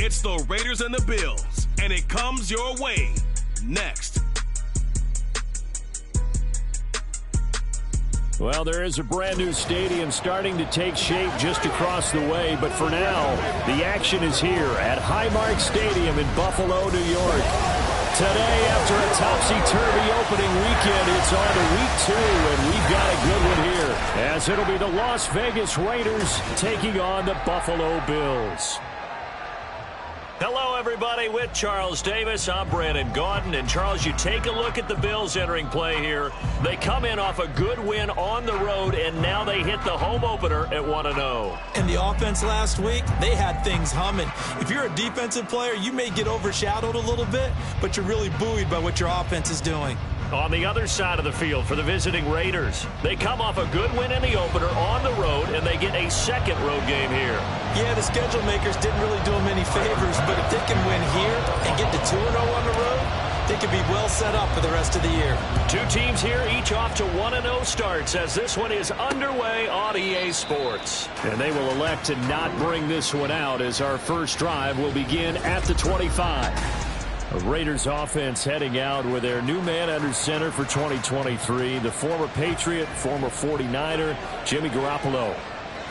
It's the Raiders and the Bills, and it comes your way next. Well, there is a brand new stadium starting to take shape just across the way, but for now, the action is here at Highmark Stadium in Buffalo, New York. Today, after a topsy-turvy opening weekend, it's on to week 2, and we've got a good one here, as it'll be the Las Vegas Raiders taking on the Buffalo Bills. Hello, everybody. With Charles Davis, I'm Brandon Gaudin. And, Charles, you take a look at the Bills entering play here. They come in off a good win on the road, and now they hit the home opener at 1-0. And the offense last week, they had things humming. If you're a defensive player, you may get overshadowed a little bit, but you're really buoyed by what your offense is doing. On the other side of the field for the visiting Raiders, they come off a good win in the opener on the road, and they get a second road game here. Yeah, the schedule makers didn't really do them any favors, but if they can win here and get to 2-0 on the road, they could be well set up for the rest of the year. Two teams here, each off to 1-0 starts as this one is underway on EA Sports. And they will elect to not bring this one out as our first drive will begin at the 25. The Raiders offense heading out with their new man under center for 2023, the former Patriot, former 49er, Jimmy Garoppolo.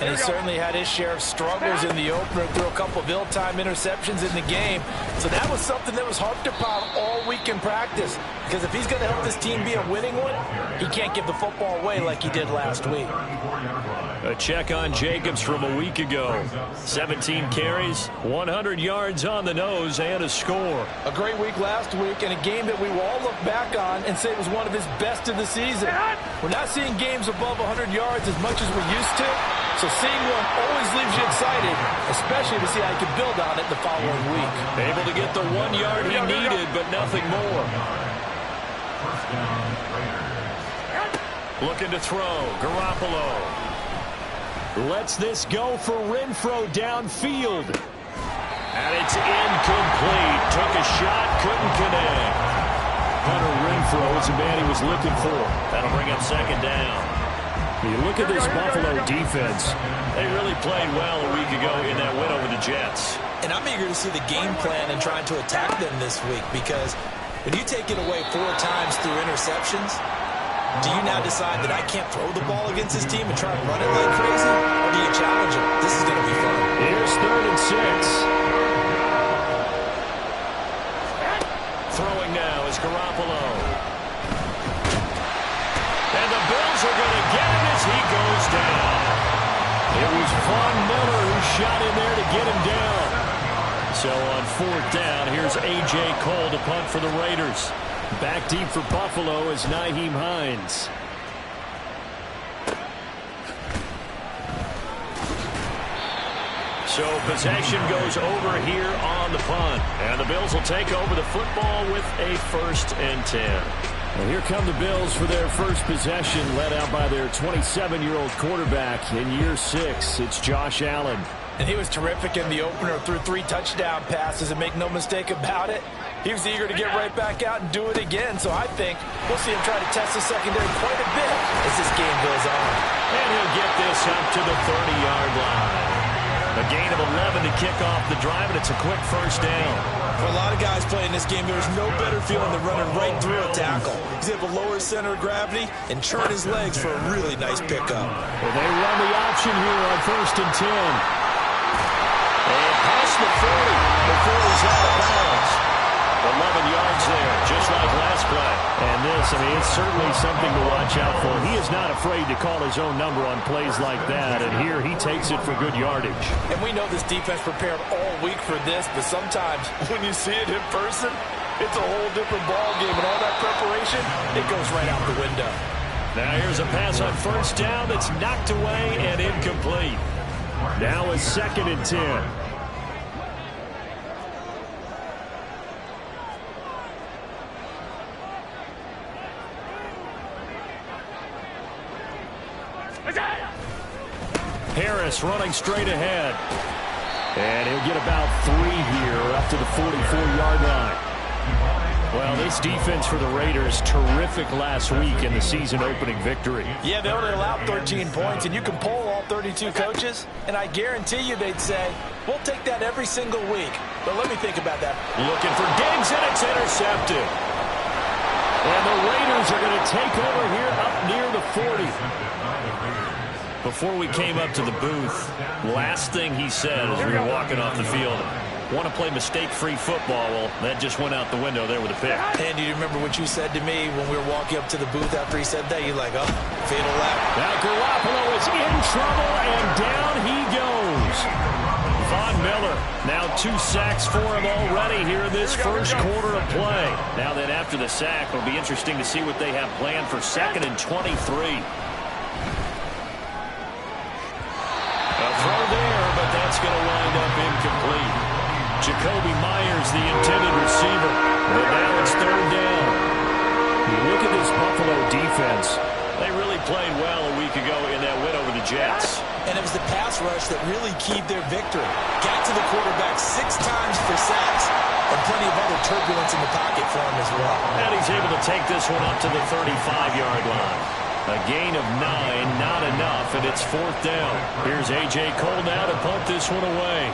And he certainly had his share of struggles in the opener, threw a couple of ill-timed interceptions in the game. So that was something that was harped upon all week in practice. Because if he's going to help this team be a winning one, he can't give the football away like he did last week. A check on Jacobs from a week ago. 17 carries, 100 yards on the nose, and a score. A great week last week, and a game that we will all look back on and say was one of his best of the season. We're not seeing games above 100 yards as much as we used to. So seeing one always leaves you excited, especially to see how you can build on it the following week. Able to get the 1 yard he needed, but nothing more. Looking to throw, Garoppolo. Lets this go for Renfrow downfield. And it's incomplete. Took a shot, couldn't connect. Hunter Renfrow is the man he was looking for. That'll bring up second down. You look at this Buffalo defense. They really played well a week ago in that win over the Jets. And I'm eager to see the game plan and trying to attack them this week, because when you take it away 4 times through interceptions, do you now decide that I can't throw the ball against this team and try and run it like crazy? Or do you challenge them? This is going to be fun. Here's 3rd and 6. Throwing now is Garoppolo. And the Bills are going to get him as he goes down. It was Von Miller who shot in there to get him down. So on 4th down, here's A.J. Cole to punt for the Raiders. Back deep for Buffalo is Nyheim Hines. So possession goes over here on the punt. And the Bills will take over the football with a 1st and 10. Well, here come the Bills for their first possession, led out by their 27-year-old quarterback in year 6. It's Josh Allen. And he was terrific in the opener, threw 3 touchdown passes, and make no mistake about it, he was eager to get right back out and do it again. So I think we'll see him try to test the secondary quite a bit as this game goes on. And he'll get this up to the 30-yard line. A gain of 11 to kick off the drive, and it's a quick 1st down. For a lot of guys playing this game, there's no better feeling than running right through a tackle. He's able to lower his center of gravity and churn his legs for a really nice pickup. Well, they run the option here on 1st and 10. And past the 40 before he's out of bounds. 11 yards there, just like last play. And this, I mean, it's certainly something to watch out for. He is not afraid to call his own number on plays like that, and here he takes it for good yardage. And we know this defense prepared all week for this, but sometimes when you see it in person, it's a whole different ball game, and all that preparation, it goes right out the window. Now here's a pass on 1st down that's knocked away and incomplete. Now it's 2nd and 10. Harris running straight ahead. And he'll get about 3 here up to the 44-yard line. Well, this defense for the Raiders, terrific last week in the season-opening victory. Yeah, they only allowed 13 points, and you can poll all 32 coaches, and I guarantee you they'd say, we'll take that every single week. But let me think about that. Looking for Diggs, and it's intercepted. And the Raiders are going to take over here up near the 40. Before we came up to the booth, last thing he said as we were walking off the field, want to play mistake-free football. Well, that just went out the window there with a pick. And do you remember what you said to me when we were walking up to the booth after he said that? You're like, oh, fatal lap. Now Garoppolo is in trouble, and down he goes. Von Miller, now 2 sacks for him already here in this first quarter of play. Now then, after the sack, it'll be interesting to see what they have planned for 2nd and 23. A throw there, but that's going to wind up incomplete. Jacoby Myers, the intended receiver. But now it's 3rd down. You look at this Buffalo defense. They really played well a week ago in that win over the Jets. And it was the pass rush that really keyed their victory. Got to the quarterback 6 times for sacks, and plenty of other turbulence in the pocket for him as well. And he's able to take this one up to the 35-yard line. A gain of 9, not enough, and it's 4th down. Here's A.J. Cole now to punt this one away.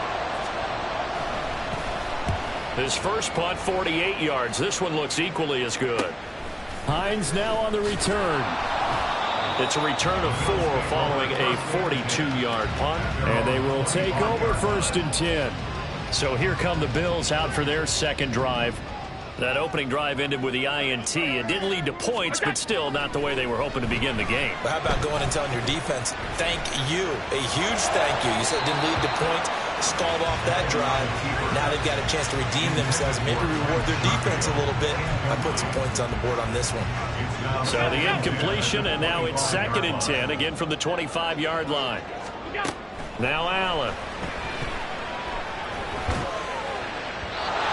His first punt, 48 yards. This one looks equally as good. Hines now on the return. It's a return of 4 following a 42-yard punt. And they will take over 1st and 10. So here come the Bills out for their second drive. That opening drive ended with the INT. It didn't lead to points, but still not the way they were hoping to begin the game. But how about going and telling your defense, thank you, a huge thank you. You said it didn't lead to points, stalled off that drive. Now they've got a chance to redeem themselves, maybe reward their defense a little bit. I put some points on the board on this one. So the incompletion, and now it's 2nd and 10, again from the 25-yard line. Now Allen.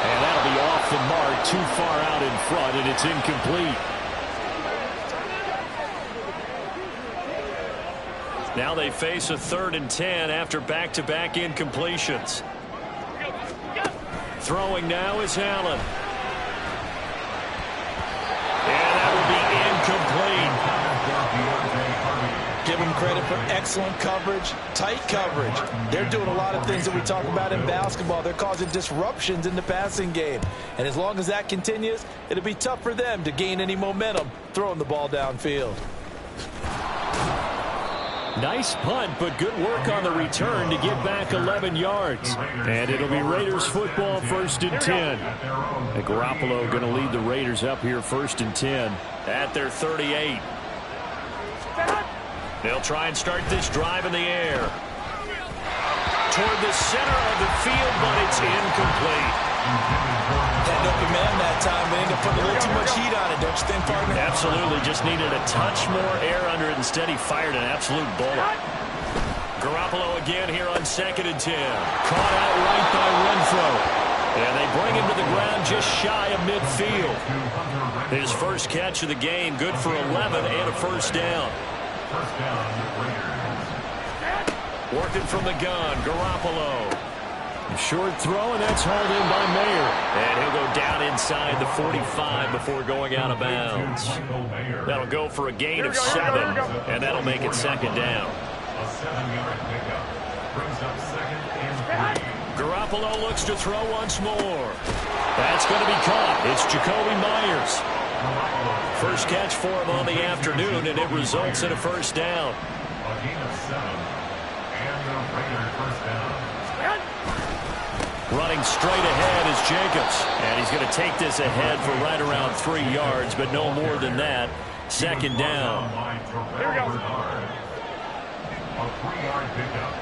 And that'll be off the mark, too far out in front, and it's incomplete. Now they face a 3rd and 10 after back-to-back incompletions. Throwing now is Allen. And that will be incomplete. Give them credit for excellent coverage, tight coverage. They're doing a lot of things that we talk about in basketball. They're causing disruptions in the passing game. And as long as that continues, it'll be tough for them to gain any momentum throwing the ball downfield. Nice punt, but good work on the return to get back 11 yards. And it'll be Raiders football 1st and 10. And Garoppolo going to lead the Raiders up here 1st and 10 at their 38. They'll try and start this drive in the air. Toward the center of the field, but it's incomplete. Had no command that time, but ended up putting a little too much heat on it, don't you think, partner? Absolutely. Just needed a touch more air under it. Instead, he fired an absolute bullet. Garoppolo again here on 2nd and 10. Caught out right by Renfro. And they bring him to the ground just shy of midfield. His first catch of the game, good for 11 and a 1st down. Working from the gun, Garoppolo. Short throw, and that's hauled in by Mayer. And he'll go down inside the 45 before going out of bounds. That'll go for a gain of 7, and that'll make it 2nd down. Garoppolo looks to throw once more. That's going to be caught. It's Jacoby Myers. First catch for him on the afternoon, and it results in a 1st down. Running straight ahead is Jacobs. And he's going to take this ahead for right around 3 yards, but no more than that. 2nd down. Here we go. A 3-yard pickup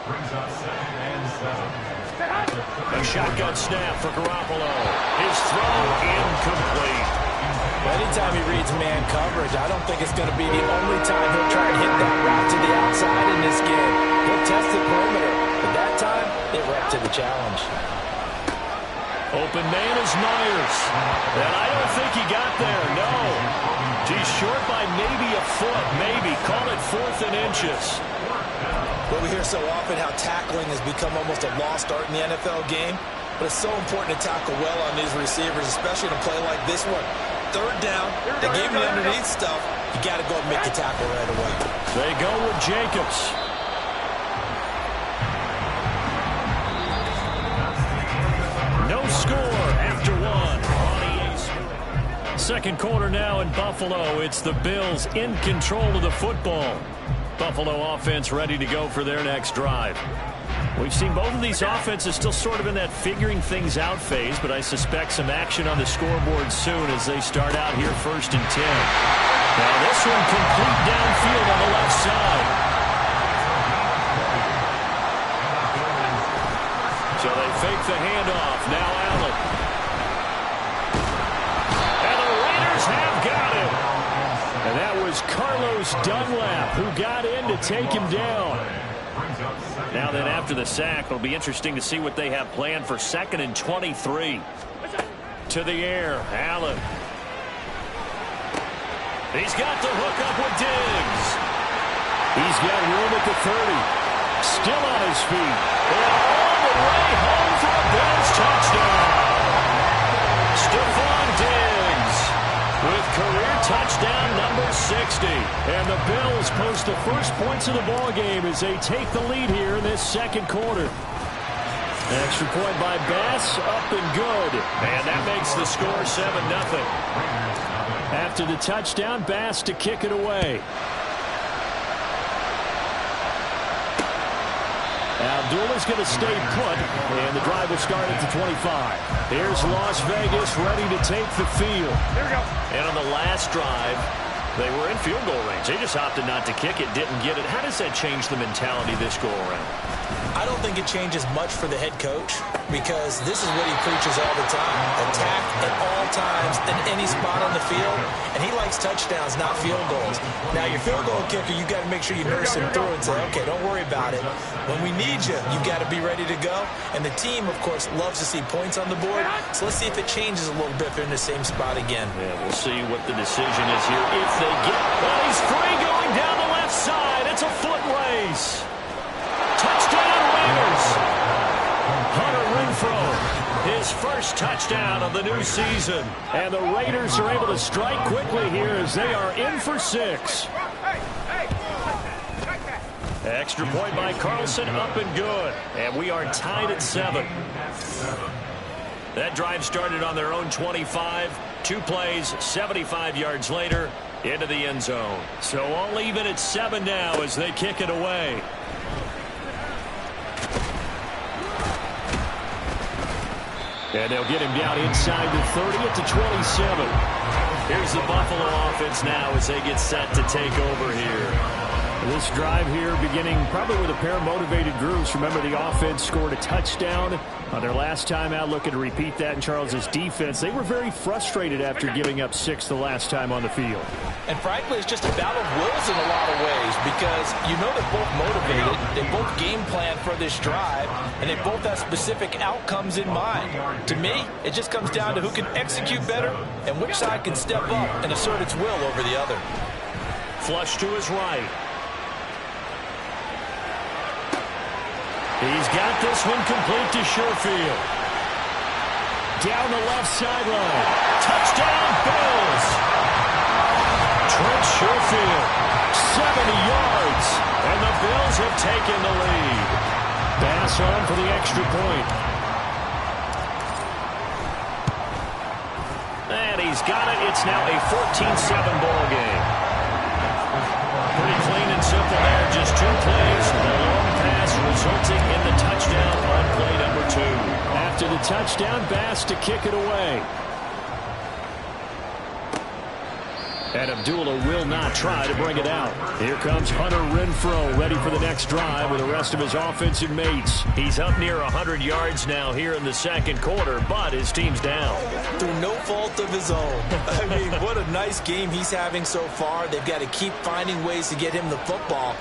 brings up 2nd and 7. A shotgun snap for Garoppolo. His throw incomplete. Anytime he reads man coverage, I don't think it's going to be the only time he'll try and hit that route to the outside in this game. He'll test the perimeter, but that time, they were up to the challenge. Open man is Myers. And I don't think he got there, no. He's short by maybe a foot, maybe. Call it 4th and inches. Well, we hear so often how tackling has become almost a lost art in the NFL game. but it's so important to tackle well on these receivers, especially in a play like this one. Third down, they gave me underneath stuff. You got to go and make the tackle right away. They go with Jacobs. No score after one. Second quarter now in Buffalo. It's the Bills in control of the football. Buffalo offense ready to go for their next drive. We've seen both of these offenses still sort of in that figuring things out phase, but I suspect some action on the scoreboard soon as they start out here 1st and 10. Now this one complete downfield on the left side. So they fake the handoff. Now Allen. And the Raiders have got him. And that was Carlos Dunlap who got in to take him down. Now then, after the sack, it'll be interesting to see what they have planned for 2nd and 23. To the air, Allen. He's got the hook up with Diggs. He's got room at the 30. Still on his feet. And all the way home for a Bills touchdown. Stephon Diggs with career touchdown number 60. And the Bills post the first points of the ballgame as they take the lead here in this second quarter. An extra point by Bass, up and good. And that makes the score 7-0. After the touchdown, Bass to kick it away. Abdullah's going to stay put, and the drive will start at the 25. Here's Las Vegas ready to take the field. Here we go. And on the last drive, they were in field goal range. They just opted not to kick it, didn't get it. How does that change the mentality this go around? I don't think it changes much for the head coach because this is what he preaches all the time. Attack at all times in any spot on the field, and he likes touchdowns, not field goals. Now, your field goal kicker, you got to make sure you nurse him through and say, okay, don't worry about it. When we need you, you got to be ready to go. And the team, of course, loves to see points on the board. So let's see if it changes a little bit if they're in the same spot again. Yeah, we'll see what the decision is here. If they get, well, he's free going down the left side. It's a foot race. Touchdown Raiders. Hunter Renfrow, his first touchdown of the new season. And the Raiders are able to strike quickly here as they are in for 6. Extra point by Carlson, up and good. And we are tied at 7. That drive started on their own 25. 2 plays, 75 yards later, into the end zone. So all even at 7 now as they kick it away. And they'll get him down inside the 30 at the 27. Here's the Buffalo offense now as they get set to take over here. This drive here beginning probably with a pair of motivated groups. Remember, the offense scored a touchdown on their last time out, looking to repeat that in Charles' defense. They were very frustrated after giving up 6 the last time on the field. And frankly, it's just a battle of wills in a lot of ways because you know they're both motivated, they both game plan for this drive, and they both have specific outcomes in mind. To me, it just comes down to who can execute better and which side can step up and assert its will over the other. Flush to his right. He's got this one complete to Sherfield. Down the left sideline. Touchdown, Bills. Trent Sherfield, 70 yards. And the Bills have taken the lead. Bass on for the extra point. And he's got it. It's now a 14-7 ball game. Pretty clean and simple there. Just 2 plays. The long pass resulting in the touchdown on play number 2. After the touchdown, Bass to kick it away. And Abdullah will not try to bring it out. Here comes Hunter Renfrow, ready for the next drive with the rest of his offensive mates. He's up near 100 yards now here in the second quarter, but his team's down. Through no fault of his own. I mean, what a nice game he's having so far. They've got to keep finding ways to get him the football.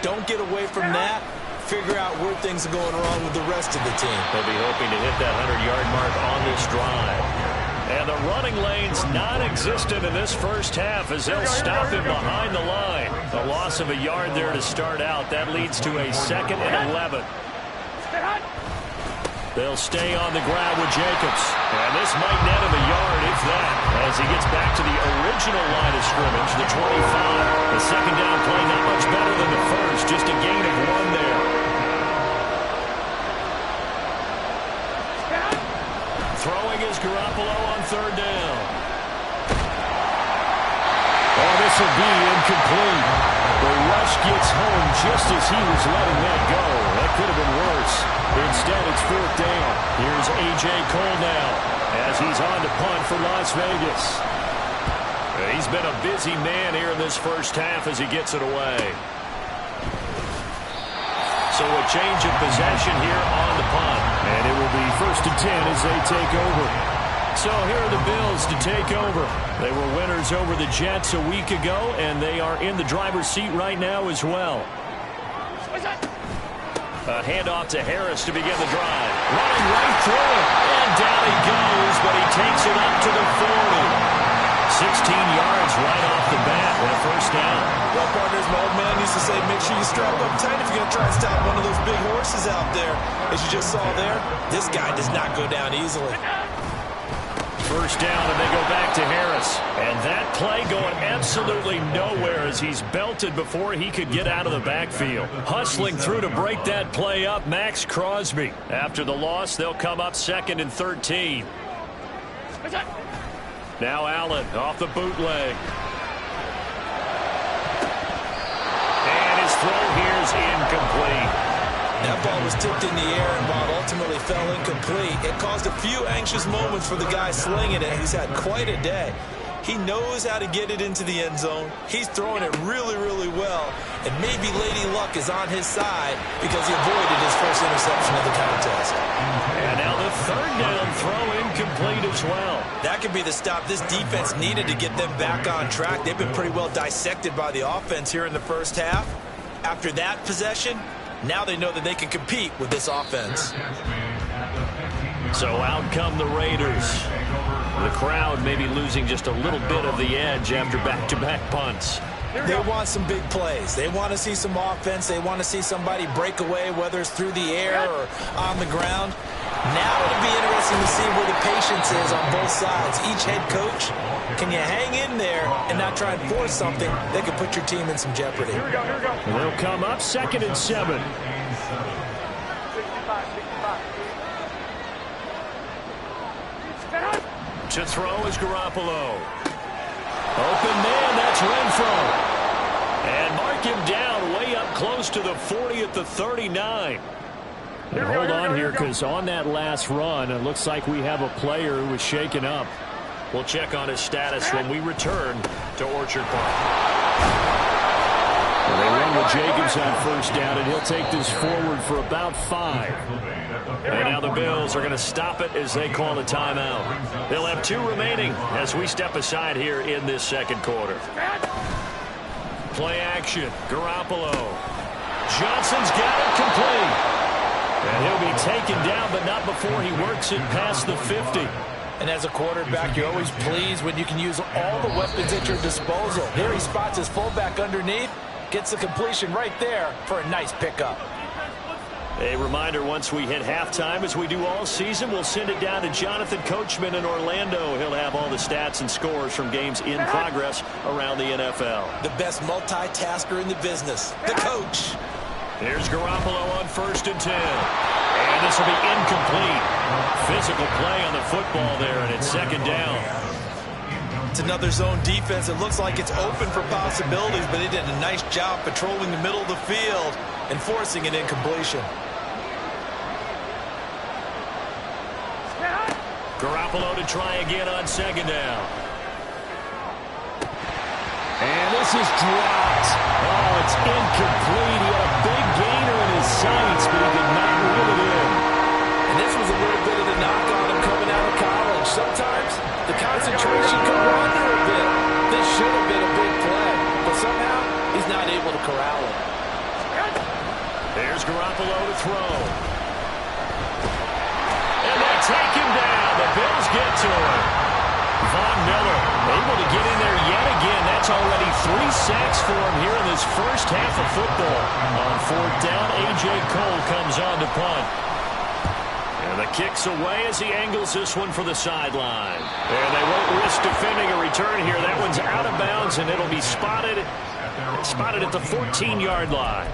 Don't get away from that. Figure out where things are going wrong with the rest of the team. They'll be hoping to hit that 100-yard mark on this drive. And the running lane's non-existent in this first half as they'll stop him behind the line. A loss of a yard there to start out. That leads to a 2nd and 11. They'll stay on the ground with Jacobs. And this might net him a yard, if that, as he gets back to the original line of scrimmage, the 25. The second down play not much better than the first, just a gain of 1 there. Throwing is Garoppolo on third down. Oh, this will be incomplete. The rush gets home just as he was letting that go. That could have been worse. Instead, it's fourth down. Here's A.J. Cole now as he's on to punt for Las Vegas. He's been a busy man here in this first half as he gets it away. So a change of possession here on the punt. And it will be 1st and 10 as they take over. So here are the Bills to take over. They were winners over the Jets a week ago, and they are in the driver's seat right now as well. A handoff to Harris to begin the drive. Running right through it. And down he goes, but he takes it up to the 40. 16 yards right off the bat and a first down. Well, partners, my old man used to say, make sure you strap up tight if you're going to try and stop one of those big horses out there. As you just saw there, this guy does not go down easily. First down, and they go back to Harris. And that play going absolutely nowhere as he's belted before he could get out of the backfield. Hustling through to break that play up, Max Crosby. After the loss, they'll come up 2nd and 13. Now Allen off the bootleg. And his throw here is incomplete. That ball was tipped in the air, and while ultimately fell incomplete, it caused a few anxious moments for the guy slinging it. He's had quite a day. He knows how to get it into the end zone. He's throwing it really, really well. And maybe Lady Luck is on his side because he avoided his first interception of the contest. And now the third down throw incomplete as well. That could be the stop this defense needed to get them back on track. They've been pretty well dissected by the offense here in the first half. After that possession, now they know that they can compete with this offense. So out come the Raiders. The crowd maybe losing just a little bit of the edge after back-to-back punts. They want some big plays. They want to see some offense. They want to see somebody break away, whether it's through the air or on the ground. Now it'll be interesting to see where the patience is on both sides. Each head coach, can you hang in there and not try and force something that could put your team in some jeopardy? They'll come up 2nd and 7. To throw is Garoppolo. Open man, that's Renfro. And mark him down way up close to the 40 at the 39. And hold on here, because on that last run, it looks like we have a player who was shaken up. We'll check on his status when we return to Orchard Park. Well, they run with Jacobs on first down, and he'll take this forward for about 5. And now the Bills are going to stop it as they call a timeout. They'll have 2 remaining as we step aside here in this second quarter. Play action. Garoppolo. Johnson's got it complete. And he'll be taken down, but not before he works it past the 50. And as a quarterback, you're always pleased when you can use all the weapons at your disposal. Here he spots his fullback underneath, gets the completion right there for a nice pickup. A reminder, once we hit halftime, as we do all season, we'll send it down to Jonathan Coachman in Orlando. He'll have all the stats and scores from games in progress around the NFL. The best multitasker in the business, the coach. Here's Garoppolo on 1st and 10. And this will be incomplete. Physical play on the football there, and it's 2nd down. It's another zone defense. It looks like it's open for possibilities, but they did a nice job patrolling the middle of the field and forcing an incompletion. Garoppolo to try again on 2nd down. And this is dropped. Oh, it's incomplete. He had a big gainer in his sights, but he did not reel it in. And this was a little bit of the knock on him coming out of college. Sometimes the concentration can wander a bit. This should have been a big play, but somehow he's not able to corral it. There's Garoppolo to throw. And they take him down. The Bills get to him. Von Miller able to get in there yet again. That's already 3 sacks for him here in this first half of football. On 4th down, A.J. Cole comes on to punt. And The kick's away as he angles this one for the sideline. And they won't risk defending a return here. That one's out of bounds, and it'll be spotted at the 14-yard line.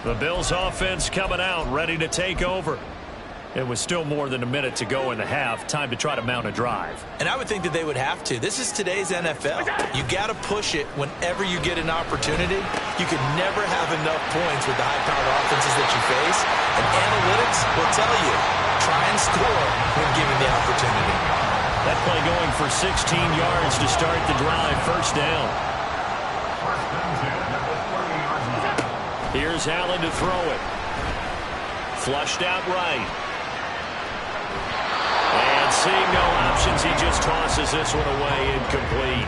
The Bills offense coming out, ready to take over. It was still more than a minute to go in the half. Time to try to mount a drive. And I would think that they would have to. This is today's NFL. You got to push it whenever you get an opportunity. You can never have enough points with the high-powered offenses that you face. And analytics will tell you, try and score when given the opportunity. That play going for 16 yards to start the drive. First down. Here's Allen to throw it. Flushed out right. And seeing no options, he just tosses this one away, incomplete.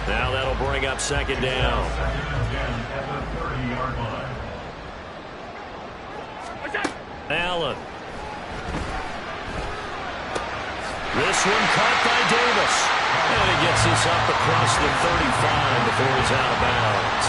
Now that'll bring up second down. Allen. This one caught by Davis. And he gets this up across the 35 before he's out of bounds.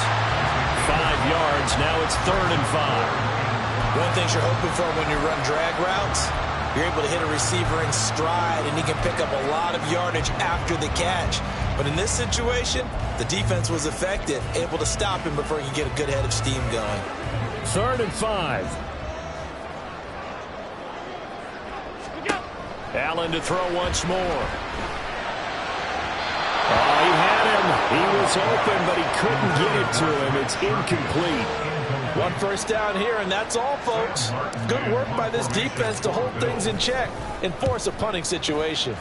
5 yards, now it's 3rd and 5. One thing you're hoping for when you run drag routes, you're able to hit a receiver in stride, and he can pick up a lot of yardage after the catch. But in this situation, the defense was effective, able to stop him before he could get a good head of steam going. 3rd and 5. Allen to throw once more. Oh, he had him. He was open, but he couldn't get it to him. It's incomplete. 1 first down here, and that's all, folks. Good work by this defense to hold things in check and force a punting situation.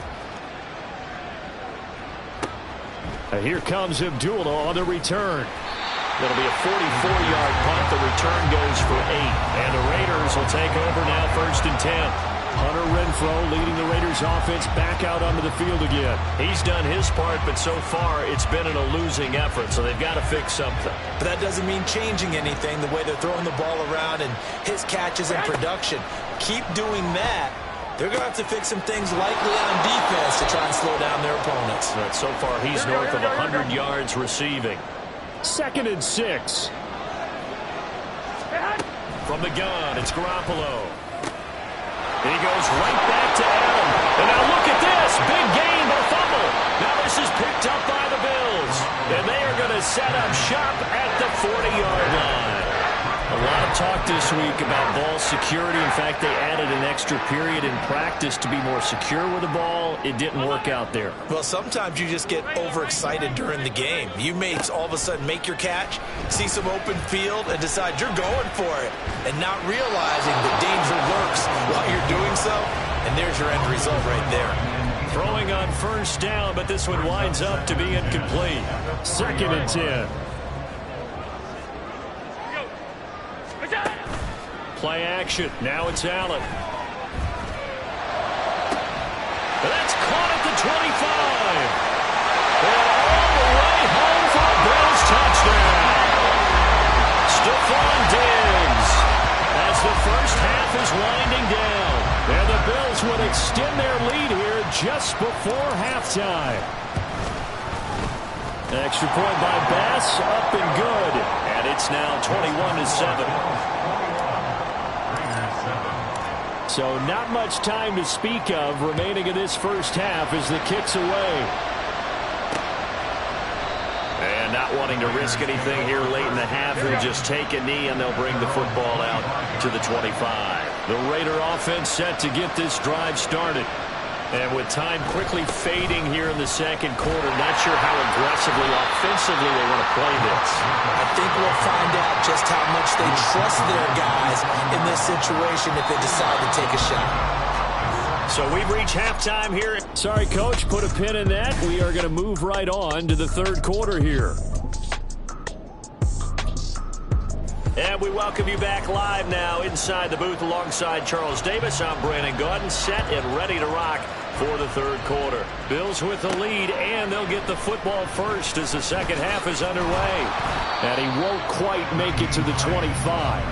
And here comes Abdullah on the return. It'll be a 44-yard punt. The return goes for 8. And the Raiders will take over now, 1st and 10. Hunter Renfrow leading the Raiders offense back out onto the field again. He's done his part, but so far it's been in a losing effort, so they've got to fix something. But that doesn't mean changing anything, the way they're throwing the ball around and his catches and production. Keep doing that. They're going to have to fix some things likely on defense to try and slow down their opponents. But so far he's north of 100 yards receiving. 2nd and 6. From the gun, it's Garoppolo. And he goes right back to Allen. And now look at this. Big gain, but a fumble. Now this is picked up by the Bills. And they are going to set up shop at the 40-yard line. A lot of talk this week about ball security. In fact, they added an extra period in practice to be more secure with the ball. It didn't work out there. Well, sometimes you just get overexcited during the game. You may all of a sudden make your catch, see some open field, and decide you're going for it, and not realizing the danger lurks while you're doing so. And there's your end result right there. Throwing on 1st down, but this one winds up to be incomplete. 2nd and 10. Play action. Now it's Allen. That's caught at the 25. And all the way home for a Bills touchdown. Stephon Diggs. As the first half is winding down. And the Bills would extend their lead here just before halftime. An extra point by Bass. Up and good. And it's now 21-7. So not much time to speak of remaining in this first half as the kick's away. And not wanting to risk anything here late in the half, they'll just take a knee and they'll bring the football out to the 25. The Raider offense set to get this drive started. And with time quickly fading here in the 2nd quarter, not sure how aggressively, offensively they want to play this. I think we'll find out just how much they trust their guys in this situation if they decide to take a shot. So we've reached halftime here. Sorry, Coach, put a pin in that. We are going to move right on to the 3rd quarter here. And we welcome you back live now inside the booth alongside Charles Davis. I'm Brandon Gaudin, set and ready to rock for the 3rd quarter. Bills with the lead, and they'll get the football first as the 2nd half is underway. And he won't quite make it to the 25.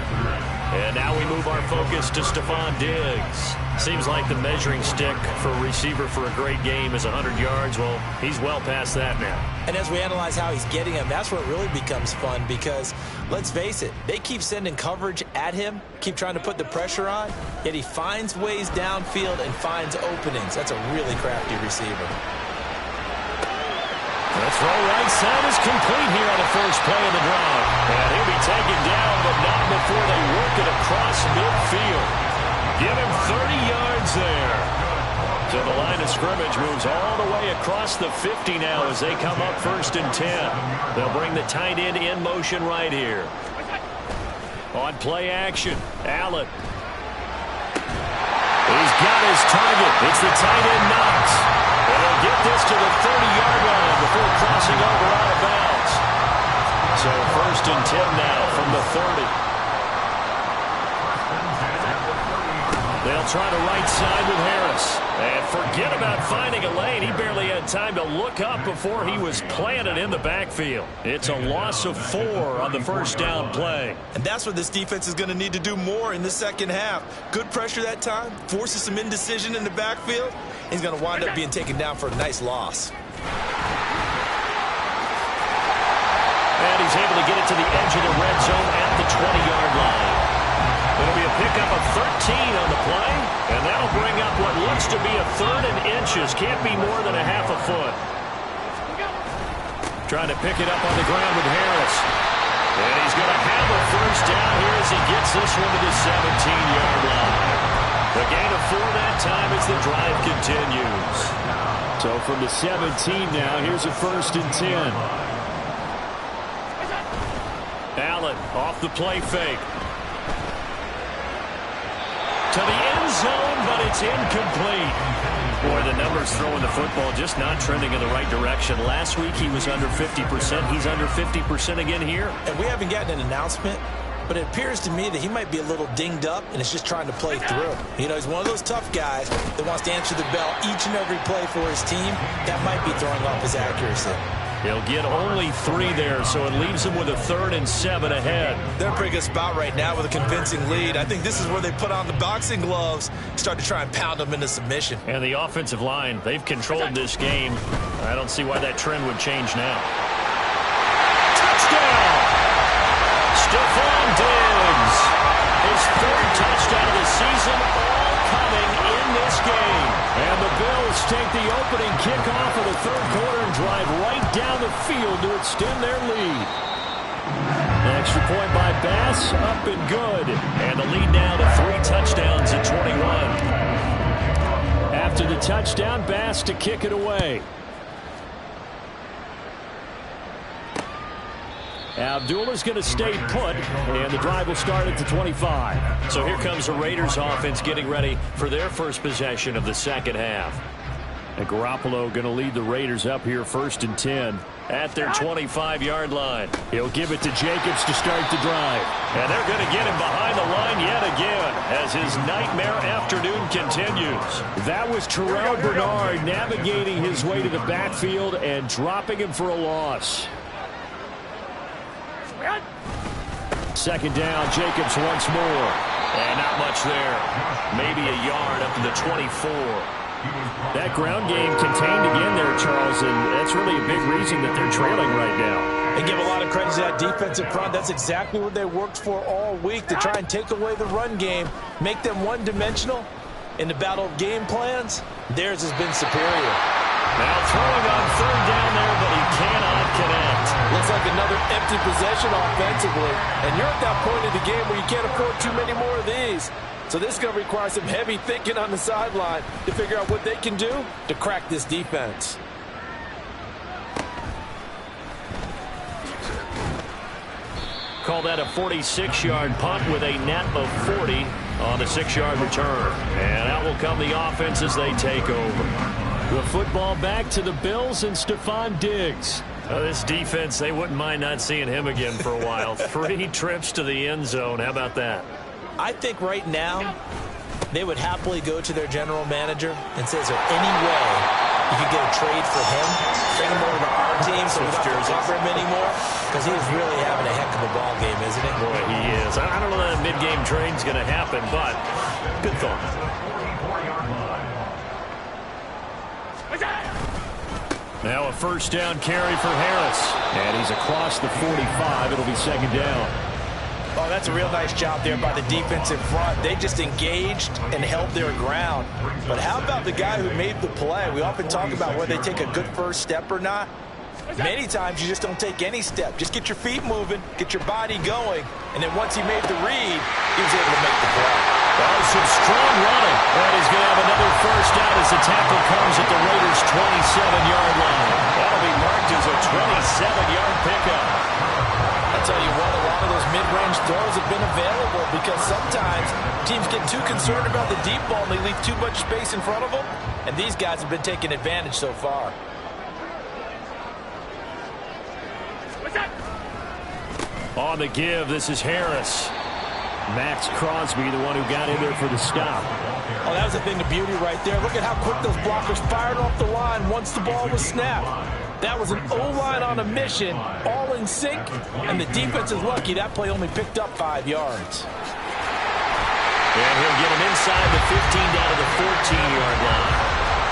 And now we move our focus to Stephon Diggs. Seems like the measuring stick for a receiver for a great game is 100 yards. Well, he's well past that now. And as we analyze how he's getting him, that's where it really becomes fun because, let's face it, they keep sending coverage at him, keep trying to put the pressure on, yet he finds ways downfield and finds openings. That's a really crafty receiver. The throw right side is complete here on the first play of the drive. And he'll be taken down, but not before they work it across midfield. Give him 30 yards there. So the line of scrimmage moves all the way across the 50 now as they come up 1st and 10. They'll bring the tight end in motion right here. On play action, Allen. He's got his target. It's the tight end Knox. And he'll get this to the 30-yard line before crossing over out of bounds. So 1st and 10 now from the 30. They'll try the right side with Harris. And forget about finding a lane. He barely had time to look up before he was planted in the backfield. It's a loss of 4 on the first down play. And that's what this defense is going to need to do more in the second half. Good pressure that time, forces some indecision in the backfield. He's going to wind up being taken down for a nice loss. And he's able to get it to the edge of the red zone at the 20-yard line. It'll be a pickup of 13 on the play, and that'll bring up what looks to be a 3rd and inches. Can't be more than a half a foot. Trying to pick it up on the ground with Harris. And he's going to have a first down here as he gets this one to the 17-yard line. The gain of 4 that time as the drive continues. So from the 17 now, here's a 1st and 10. Allen off the play fake. To the end zone, but it's incomplete. Boy, the numbers throwing the football just not trending in the right direction. Last week he was under 50%. He's under 50% again here. And we haven't gotten an announcement, but it appears to me that he might be a little dinged up and is just trying to play through. You know, he's one of those tough guys that wants to answer the bell each and every play for his team. That might be throwing off his accuracy. He'll get only 3 there, so it leaves him with a 3rd and 7 ahead. They're in a pretty good spot right now with a convincing lead. I think this is where they put on the boxing gloves, start to try and pound them into submission. And the offensive line, they've controlled this game. I don't see why that trend would change now. Touchdown! Stephon Diggs. His 3rd touchdown of the season, all coming in this game. And the Bills take the opening kickoff of the 3rd quarter and drive right down the field to extend their lead. Extra point by Bass, up and good. And the lead now to 3 touchdowns at 21. After the touchdown, Bass to kick it away. Abdullah's going to stay put, and the drive will start at the 25. So here comes the Raiders offense getting ready for their first possession of the second half. And Garoppolo going to lead the Raiders up here 1st and 10 at their 25-yard line. He'll give it to Jacobs to start the drive. And they're going to get him behind the line yet again as his nightmare afternoon continues. That was Terrell Bernard navigating his way to the backfield and dropping him for a loss. Second down, Jacobs once more. And not much there. Maybe a yard up to the 24. That ground game contained again there, Charles, and that's really a big reason that they're trailing right now. And give a lot of credit to that defensive front. That's exactly what they worked for all week, to try and take away the run game, make them one-dimensional. In the battle of game plans, theirs has been superior. Now throwing on 3rd down there, but he cannot connect. Looks like another empty possession offensively. And you're at that point in the game where you can't afford too many more of these. So this is going to require some heavy thinking on the sideline to figure out what they can do to crack this defense. Call that a 46-yard punt with a net of 40 on the 6-yard return. And out will come the offense as they take over. The football back to the Bills and Stephon Diggs. This defense, they wouldn't mind not seeing him again for a while. 3 trips to the end zone. How about that? I think right now they would happily go to their general manager and say, is there any way you could get a trade for him, bring him over to our team so we don't have to cover him anymore? Because he is really having a heck of a ball game, isn't he? Boy, he is. I don't know that a mid-game trade's going to happen, but good thought. Now a first down carry for Harris. And he's across the 45. It'll be second down. Oh, that's a real nice job there by the defensive front. They just engaged and held their ground. But how about the guy who made the play? We often talk about whether they take a good first step or not. Many times you just don't take any step. Just get your feet moving, get your body going, and then once he made the read, he was able to make the play. Oh, some strong running. And he's going to have another first down as the tackle comes at the Raiders' 27-yard line. That'll be marked as a 27-yard pickup. I tell you what, a lot of those mid-range throws have been available because sometimes teams get too concerned about the deep ball and they leave too much space in front of them, and these guys have been taking advantage so far. On the give, this is Harris. Max Crosby, the one who got in there for the stop. Oh, that was a thing of beauty right there. Look at how quick those blockers fired off the line once the ball was snapped. That was an O-line on a mission, all in sync, and the defense is lucky that play only picked up 5 yards. And he'll get him inside the 15 down to the 14-yard line.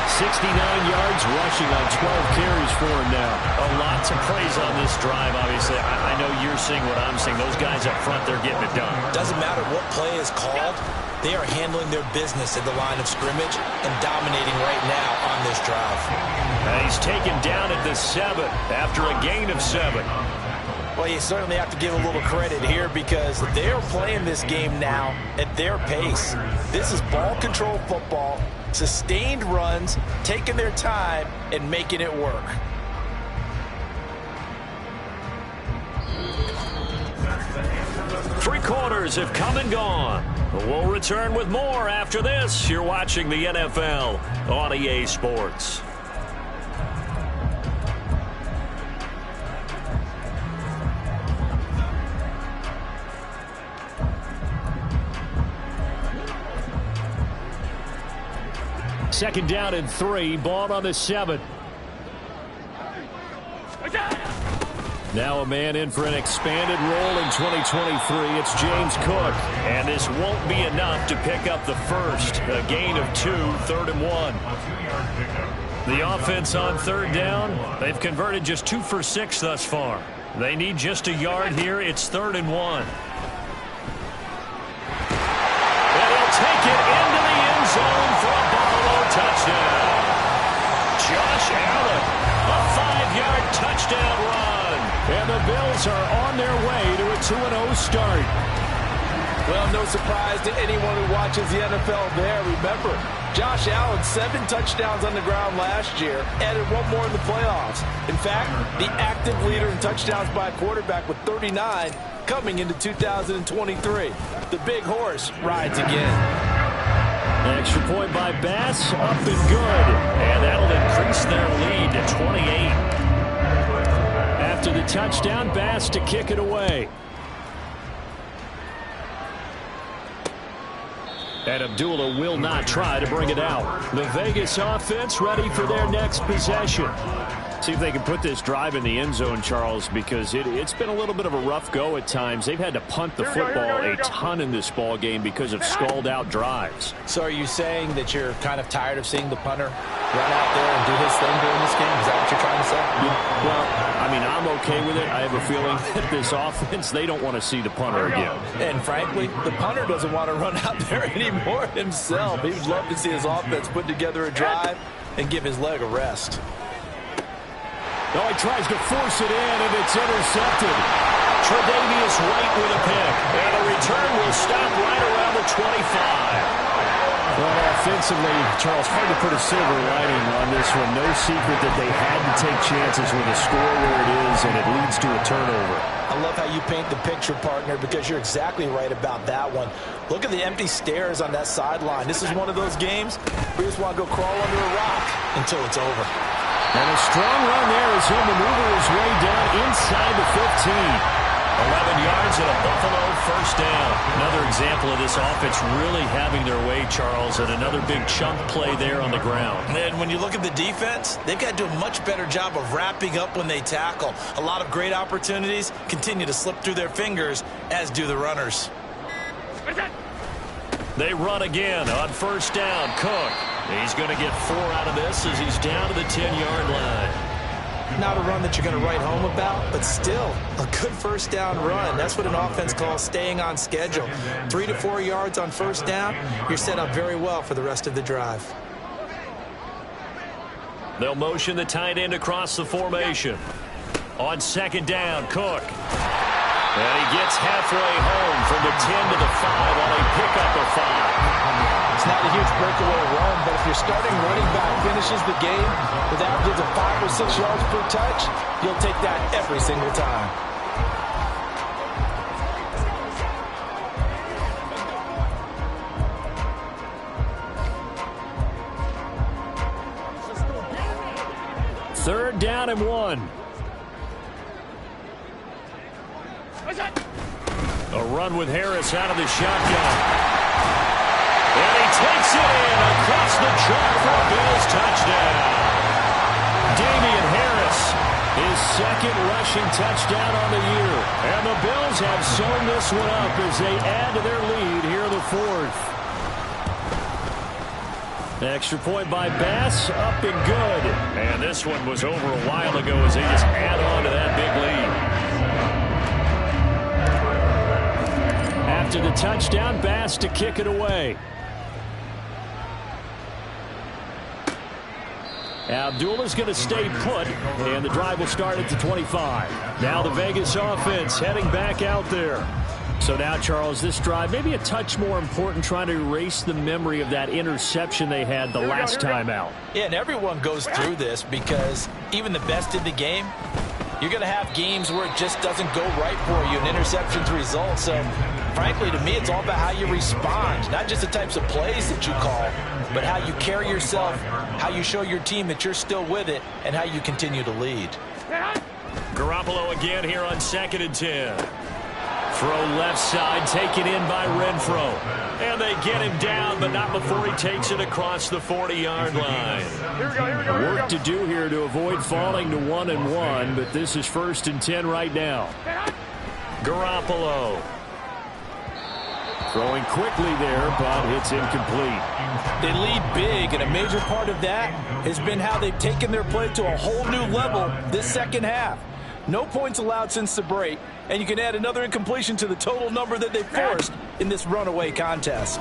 69 yards rushing on 12 carries for him now. A lot to praise on this drive, obviously. I know you're seeing what I'm seeing. Those guys up front, they're getting it done. Doesn't matter what play is called. They are handling their business at the line of scrimmage and dominating right now on this drive. And he's taken down at the 7 after a gain of 7. Well, you certainly have to give a little credit here because they are playing this game now at their pace. This is ball control football, sustained runs, taking their time, and making it work. Three quarters have come and gone. We'll return with more after this. You're watching the NFL on EA Sports. Second down and 3, ball on the 7. Now a man in for an expanded role in 2023. It's James Cook. And this won't be enough to pick up the first. A gain of 2, 3rd and 1. The offense on third down, they've converted just 2 for 6 thus far. They need just a yard here. It's 3rd and 1. And he'll take it into the end zone for a Buffalo touchdown. Josh Allen, a 5-yard touchdown run. And the Bills are on their way to a 2-0 start. Well, no surprise to anyone who watches the NFL there. Remember, Josh Allen, 7 touchdowns on the ground last year, added 1 more in the playoffs. In fact, the active leader in touchdowns by a quarterback with 39 coming into 2023. The big horse rides again. An extra point by Bass, up and good. And that'll increase their lead to 28. After the touchdown, Bass to kick it away. And Abdullah will not try to bring it out. The Vegas offense ready for their next possession. See if they can put this drive in the end zone, Charles, because it's been a little bit of a rough go at times. They've had to punt the football a ton in this ball game because of stalled-out drives. So are you saying that you're kind of tired of seeing the punter run out there and do his thing during this game? Is that what you're trying to say? Well, I mean, I'm okay with it. I have a feeling that this offense, they don't want to see the punter again. And frankly, the punter doesn't want to run out there anymore himself. He would love to see his offense put together a drive and give his leg a rest. Oh, he tries to force it in, and it's intercepted. Tre'Davious White with a pick. And a return will stop right around the 25. Well, offensively, Charles, hard to put a silver lining on this one. No secret that they had to take chances with a score where it is, and it leads to a turnover. I love how you paint the picture, partner, because you're exactly right about that one. Look at the empty stairs on that sideline. This is one of those games where you just want to go crawl under a rock until it's over. And a strong run there as he'll maneuver his way down inside the 15. 11 yards and a Buffalo first down. Another example of this offense really having their way, Charles, and another big chunk play there on the ground. And when you look at the defense, they've got to do a much better job of wrapping up when they tackle. A lot of great opportunities continue to slip through their fingers, as do the runners. They run again on first down. Cook. He's going to get 4 out of this as he's down to the 10-yard line. Not a run that you're going to write home about, but still a good first down run. That's what an offense calls staying on schedule. 3 to 4 yards on first down, you're set up very well for the rest of the drive. They'll motion the tight end across the formation. On second down, Cook. And he gets halfway home from the 10 to the 5 on a pickup of 5. It's not a huge breakaway run, but if your starting running back finishes the game with averages of 5 or 6 yards per touch, you'll take that every single time. Third down and 1. A run with Harris out of the shotgun. And he takes it in across the track for a Bills touchdown. Damian Harris, his second rushing touchdown on the year. And the Bills have sewn this one up as they add to their lead here in the 4th. Extra point by Bass, up and good. And this one was over a while ago as they just add on to that big lead. After the touchdown, Bass to kick it away. Abdullah's going to stay put, and the drive will start at the 25. Now the Vegas offense heading back out there. So now, Charles, this drive maybe a touch more important, trying to erase the memory of that interception they had the last time out. Yeah, and everyone goes through this because even the best in the game, you're going to have games where it just doesn't go right for you, and interceptions result. So, frankly, to me, it's all about how you respond, not just the types of plays that you call, but how you carry yourself, how you show your team that you're still with it, and how you continue to lead. Garoppolo again here on 2nd and 10. Throw left side, taken in by Renfro. And they get him down, but not before he takes it across the 40-yard line. Work to do here to avoid falling to 1-1, but this is 1st and 10 right now. Garoppolo. Throwing quickly there, but it's incomplete. They lead big, and a major part of that has been how they've taken their play to a whole new level this second half. No points allowed since the break, and you can add another incompletion to the total number that they forced in this runaway contest.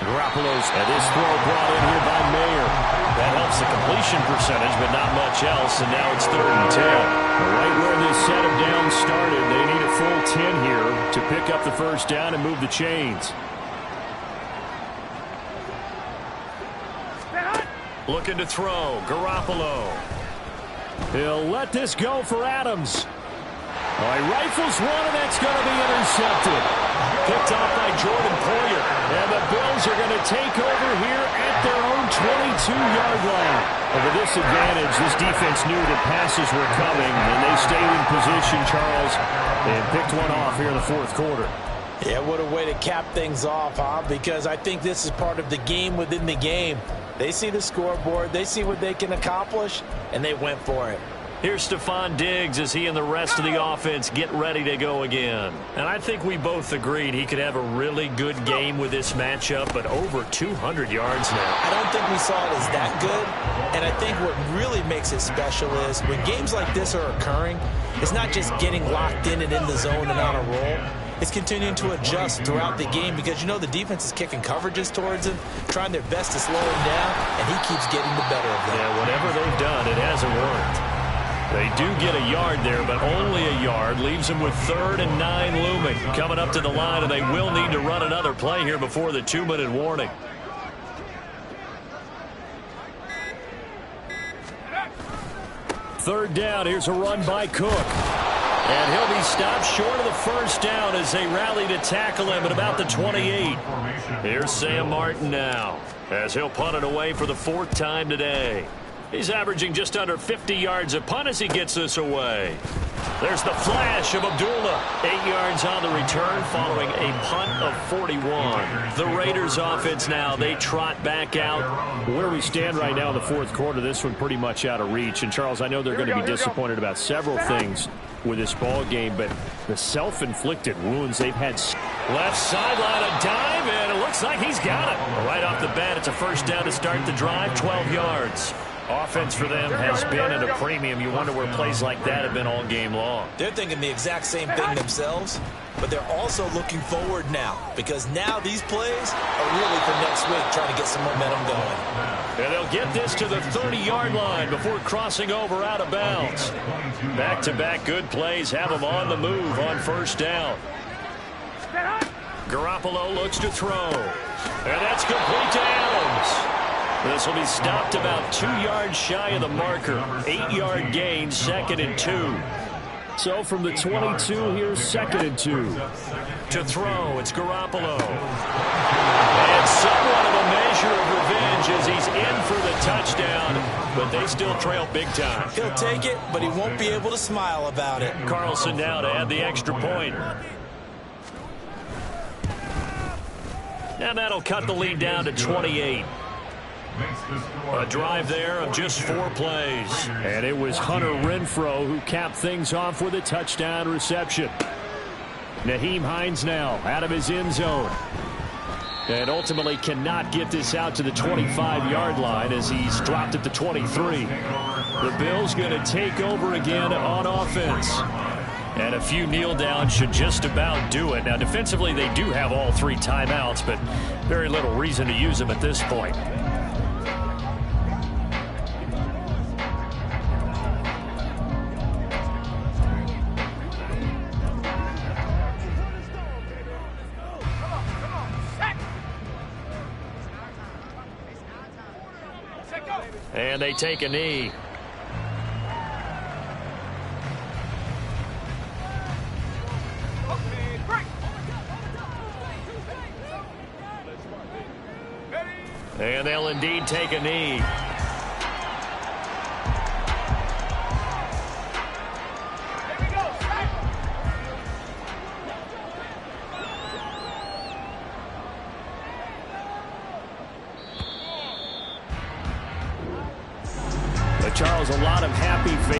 Garoppolo's this throw brought in here by Mayer. That helps the completion percentage, but not much else, and now it's 3rd and 10. Right where this set of downs started, they need a full 10 here to pick up the first down and move the chains. Looking to throw, Garoppolo. He'll let this go for Adams. He rifles one, and that's going to be intercepted. Picked off by Jordan Poyer. And the Bills are going to take over here at their own 22-yard line. And with this advantage, this defense knew that passes were coming, and they stayed in position, Charles, and picked one off here in the 4th quarter. Yeah, what a way to cap things off, huh? Because I think this is part of the game within the game. They see the scoreboard, they see what they can accomplish, and they went for it. Here's Stephon Diggs as he and the rest of the offense get ready to go again. And I think we both agreed he could have a really good game with this matchup, but over 200 yards now. I don't think we saw it as that good, and I think what really makes it special is when games like this are occurring, it's not just getting locked in and in the zone and on a roll. It's continuing to adjust throughout the game because, you know, the defense is kicking coverages towards him, trying their best to slow him down, and he keeps getting the better of them. Yeah, whatever they've done, it hasn't worked. They do get a yard there, but only a yard. Leaves them with 3rd and 9 looming. Coming up to the line, and they will need to run another play here before the 2-minute warning. Third down, here's a run by Cook. And he'll be stopped short of the first down as they rally to tackle him at about the 28. Here's Sam Martin now, as he'll punt it away for the 4th time today. He's averaging just under 50 yards a punt as he gets this away. There's the flash of Abdullah. 8 yards on the return following a punt of 41. The Raiders offense now, they trot back out. Where we stand right now in the fourth quarter, this one pretty much out of reach. And, Charles, I know they're going to be disappointed about several things with this ball game, but the self-inflicted wounds they've had. Left sideline, a dive, and it looks like he's got it. Right off the bat, it's a first down to start the drive, 12 yards. Offense for them has been at a premium. You wonder where plays like that have been all game long. They're thinking the exact same thing themselves, but they're also looking forward now, because now these plays are really for next week, trying to get some momentum going. And they'll get this to the 30-yard line before crossing over out of bounds. Back-to-back good plays have them on the move on first down. Garoppolo looks to throw. And that's complete to Adams. This will be stopped about 2 yards shy of the marker. 8-yard gain, 2nd and 2. So from the 22, here's 2nd and 2. To throw, it's Garoppolo. And somewhat of a measure of revenge as he's in for the touchdown, but they still trail big time. He'll take it, but he won't be able to smile about it. Carlson now to add the extra point. Now that'll cut the lead down to 28. A drive there of just 4 plays. And it was Hunter Renfrow who capped things off with a touchdown reception. Nyheim Hines now out of his end zone. And ultimately cannot get this out to the 25-yard line as he's dropped at the 23. The Bills going to take over again on offense. And a few kneel downs should just about do it. Now, defensively, they do have all 3 timeouts, but very little reason to use them at this point. And they take a knee. And they'll indeed take a knee. Charles, a lot of happy faces.